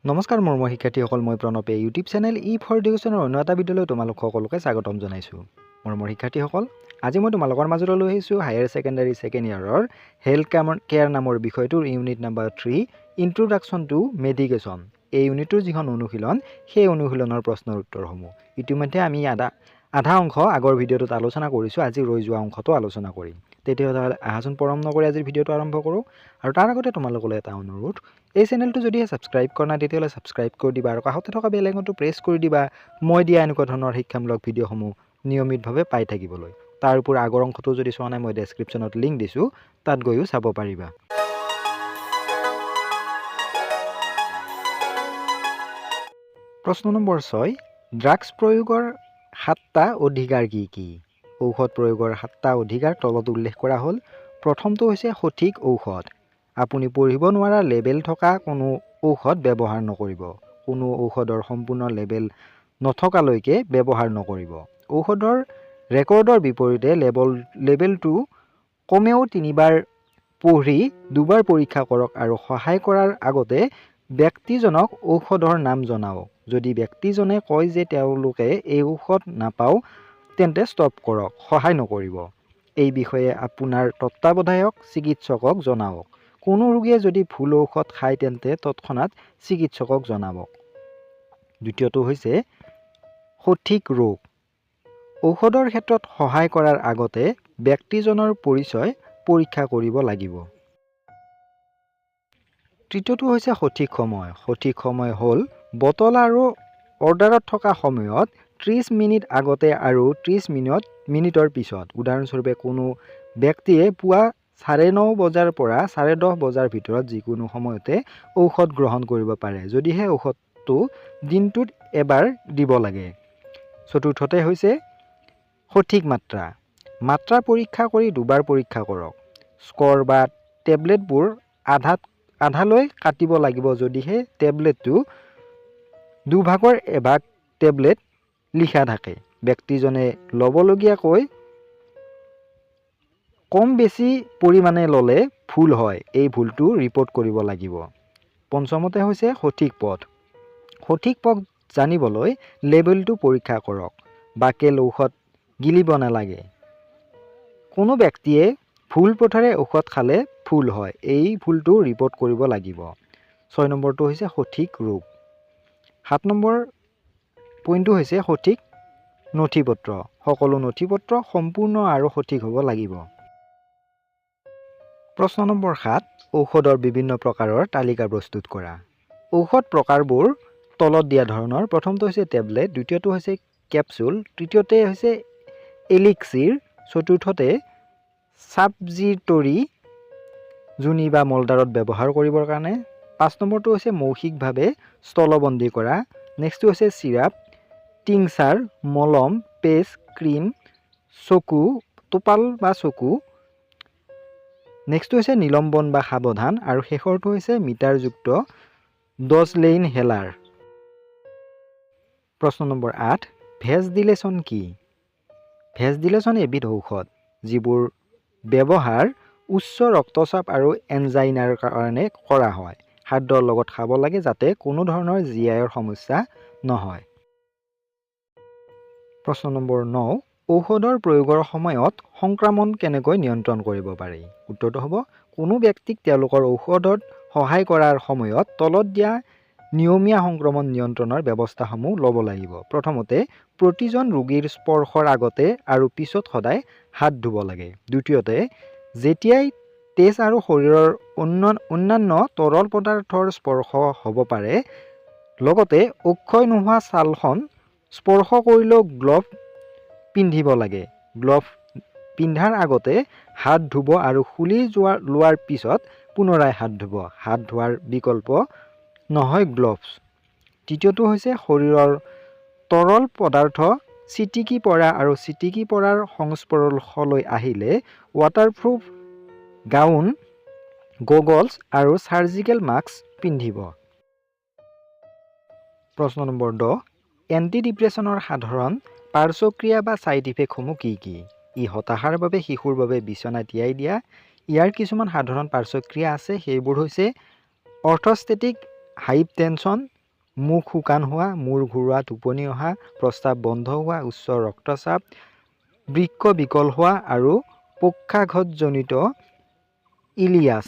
নমস্কাৰ মৰমৰ শিক্ষাৰ্থীসকল, মই প্ৰণৱে ইউটিউব চেনেল ফৰ এডুকেশ্যনৰ অন্য এটা ভিডিঅ'লৈ তোমালোক সকলোকে স্বাগতম জনাইছোঁ। মৰমৰ শিক্ষাৰ্থীসকল, আজি মই তোমালোকৰ মাজলৈ লৈ আহিছোঁ হায়াৰ ছেকেণ্ডাৰী ছেকেণ্ড ইয়াৰৰ হেল্থ কেয়াৰ নামৰ বিষয়টোৰ unit number 3 introduction to medication. এই ইউনিটটোৰ যিখন অনুশীলন, সেই অনুশীলনৰ প্ৰশ্নৰ উত্তৰসমূহ ইতিমধ্যে আমি আধা অংশ আগৰ ভিডিঅ'টোত আলোচনা কৰিছোঁ। আজি ৰৈ যোৱা অংশটো আলোচনা কৰিম। তেতিয়াহ'লে আহাচোন পৰম নকৰি আজিৰ ভিডিঅ'টো আৰম্ভ কৰোঁ। আৰু তাৰ আগতে তোমালোকলৈ এটা অনুৰোধ, এই চেনেলটো যদিহে ছাবস্ক্ৰাইব কৰা নাই তেতিয়াহ'লে ছাবস্ক্ৰাইব কৰি দিবা আৰু কাষতে থকা বেল আইকনটো প্ৰেছ কৰি দিবা, মই দিয়া এনেকুৱা ধৰণৰ শিক্ষামূলক ভিডিঅ'সমূহ নিয়মিতভাৱে পাই থাকিবলৈ। তাৰ উপৰি আগৰ অংশটো যদি চোৱা নাই, মই ডেছক্ৰিপশ্যনত লিংক দিছোঁ, তাত গৈও চাব পাৰিবা। প্ৰশ্ন নম্বৰ 6, ড্ৰাগছ প্ৰয়োগৰ 7টা অধিকাৰ কি কি? ঔষধ প্ৰয়োগৰ 7টা অধিকাৰ তলত উল্লেখ কৰা হ'ল। প্ৰথমটো হৈছে সঠিক ঔষধ। আপুনি পঢ়িব নোৱাৰা লেবেল থকা কোনো ঔষধ ব্যৱহাৰ নকৰিব। কোনো ঔষধৰ সম্পূৰ্ণ লেবেল নথকালৈকে ব্যৱহাৰ নকৰিব। ঔষধৰ ৰেকৰ্ডৰ বিপৰীতে লেবেলটো কমেও 3বাৰ পঢ়ি 2বাৰ পৰীক্ষা কৰক আৰু সহায় কৰাৰ আগতে ব্যক্তিজনক ঔষধৰ নাম জনাওক। যদি ব্যক্তিজনে কয় যে তেওঁলোকে এই ঔষধ নাপাওঁ, তেন্তে ষ্টপ কৰক, সহায় নকৰিব। এই বিষয়ে আপোনাৰ তত্ত্বাৱধায়ক চিকিৎসকক জনাওক। কোনো ৰোগীয়ে যদি ভুল ঔষধ খায় তেন্তে তৎক্ষণাত চিকিৎসকক জনাওক। দ্বিতীয়টো হৈছে সঠিক ৰোগ। ঔষধৰ ক্ষেত্ৰত সহায় কৰাৰ আগতে ব্যক্তিজনৰ পৰিচয় পৰীক্ষা কৰিব লাগিব। তৃতীয়টো হৈছে সঠিক সময়। সঠিক সময় হ'ল বটল আৰু অৰ্ডাৰত থকা সময়ত 30 মিনিট আগতে আৰু 30 মিনিটৰ পিছত। উদাহৰণস্বৰূপে, কোনো ব্যক্তিয়ে পুৱা 9:30 বজাৰ পৰা 10:30 বজাৰ ভিতৰত যিকোনো সময়তে ঔষধ গ্ৰহণ কৰিব পাৰে, যদিহে ঔষধটো দিনটোত এবাৰ দিব লাগে। চতুৰ্থতে হৈছে সঠিক মাত্ৰা। মাত্ৰা পৰীক্ষা কৰি 2বাৰ পৰীক্ষা কৰক। স্কৰ বা টেবলেটবোৰ আধালৈ কাটিব লাগিব যদিহে টেবলেটটো দুভাগৰ এভাগ টেবলেট লিখা থাকে। ব্যক্তিজনে ল'বলগীয়াকৈ কম বেছি পৰিমাণে ল'লে ভুল হয়, এই ভুলটো ৰিপৰ্ট কৰিব লাগিব। পঞ্চমতে হৈছে সঠিক পথ। সঠিক পথ জানিবলৈ লেবেলটো পৰীক্ষা কৰক। বাকেল ঔষধ গিলিব নালাগে। কোনো ব্যক্তিয়ে ভুল পথেৰে ঔষধ খালে ভুল হয়, এই ভুলটো ৰিপৰ্ট কৰিব লাগিব। 6 নম্বৰটো হৈছে সঠিক ৰোগ। 7 নম্বৰ পইণ্টটো হৈছে সঠিক নথিপত্ৰ। সকলো নথিপত্ৰ সম্পূৰ্ণ আৰু সঠিক হ'ব লাগিব। প্ৰশ্ন নম্বৰ 7, ঔষধৰ বিভিন্ন প্ৰকাৰৰ তালিকা প্ৰস্তুত কৰা। ঔষধ প্ৰকাৰবোৰ তলত দিয়া ধৰণৰ। প্ৰথমটো হৈছে টেবলেট, দ্বিতীয়টো হৈছে কেপচুল, তৃতীয়তে হৈছে এলিক্সিৰ, চতুৰ্থতে ছাপজিটৰী, জুনি বা মলদ্বাৰত ব্যৱহাৰ কৰিবৰ কাৰণে। 5 নম্বৰটো হৈছে মৌখিকভাৱে স্থলবন্দী কৰা। নেক্সটটো হৈছে চিৰাপ, টিংচাৰ, মলম, পেষ্ট, ক্ৰীম, চকু, টোপাল বা চকু। নেক্সটটো হৈছে নিলম্বন বা সাৱধান, আৰু শেষৰটো হৈছে মিটাৰযুক্ত ডজলেইন হেলাৰ। প্ৰশ্ন নম্বৰ 8, ভেজডিলেশ্যন কি? ভেজডিলেশ্যন এবিধ ঔষধ যিবোৰ ব্যৱহাৰ উচ্চ ৰক্তচাপ আৰু এনজাইনাৰ কাৰণে কৰা হয়। খাদ্যৰ লগত খাব লাগে যাতে কোনো ধৰণৰ জিআইৰ সমস্যা নহয়। প্ৰশ্ন নম্বৰ 9, ঔষধৰ প্ৰয়োগৰ সময়ত সংক্ৰমণ কেনেকৈ নিয়ন্ত্ৰণ কৰিব পাৰি? উত্তৰটো হ'ব, কোনো ব্যক্তিক তেওঁলোকৰ ঔষধত সহায় কৰাৰ সময়ত তলত দিয়া নিয়মীয়া সংক্ৰমণ নিয়ন্ত্ৰণৰ ব্যৱস্থাসমূহ ল'ব লাগিব। প্ৰথমতে, প্ৰতিজন ৰোগীৰ স্পৰ্শৰ আগতে আৰু পিছত সদায় হাত ধুব লাগে। দ্বিতীয়তে, যেতিয়াই তেজ আৰু শৰীৰৰ অন্যান্য তৰল পদাৰ্থৰ স্পৰ্শ হ'ব পাৰে, লগতে অক্ষয় নোহোৱা ছালখন স্পৰ্শ কৰিলেও গ্লভ পিন্ধিব লাগে। গ্লভ পিন্ধাৰ আগতে হাত ধুব আৰু খুলি লোৱাৰ পিছত পুনৰাই হাত ধুব। হাত ধোৱাৰ বিকল্প নহয় গ্লভছ। তৃতীয়টো হৈছে শৰীৰৰ তৰল পদাৰ্থ ছিটিকি পৰা আৰু ছিটিকি পৰাৰ সংস্পৰ্শলৈ আহিলে ৱাটাৰপ্ৰুফ গাউন, গগলছ আৰু চাৰ্জিকেল মাস্ক পিন্ধিব। প্ৰশ্ন নম্বৰ 10, এণ্টিডিপ্ৰেছনৰ সাধাৰণ পাৰ্শ্বক্ৰিয়া বা ছাইড ইফেক্টসমূহ কি কি? ই হতাশাৰ বাবে শিশুৰ বাবে বিচনা তিয়াই দিয়া। ইয়াৰ কিছুমান সাধাৰণ পাৰ্শ্বক্ৰিয়া আছে, সেইবোৰ হৈছে অৰ্থষ্টেটিক হাইপটেনশ্যন, মুখ শুকান হোৱা, মূৰ ঘূৰোৱা, টোপনি অহা, প্ৰস্ৰাৱ বন্ধ হোৱা, উচ্চ ৰক্তচাপ, বৃক্ক বিকল হোৱা আৰু পক্ষাঘাতজনিত ইলিয়াছ।